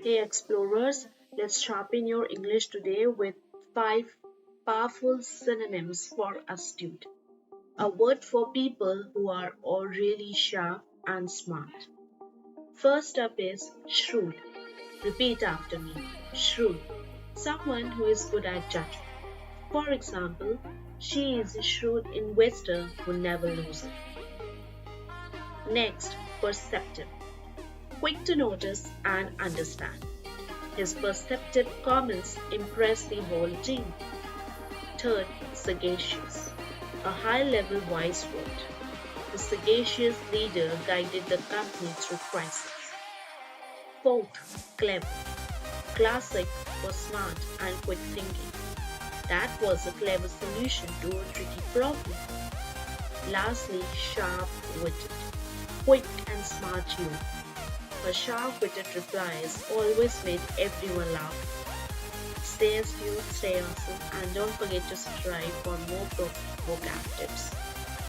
Hey explorers, let's sharpen your English today with 5 powerful synonyms for astute. A word for people who are all really sharp and smart. First up is shrewd. Repeat after me. Shrewd. Someone who is good at judgment. For example, she is a shrewd investor who never loses. Next, perceptive. Quick to notice and understand. His perceptive comments impress the whole team. Third, sagacious. A high level wise word. The sagacious leader guided the company through crisis. Fourth, clever. Classic for smart and quick thinking. That was a clever solution to a tricky problem. Lastly, sharp witted. Quick and smart humor. Her sharp-witted replies always made everyone laugh. Stay astute, stay awesome, and don't forget to subscribe for more vocab tips.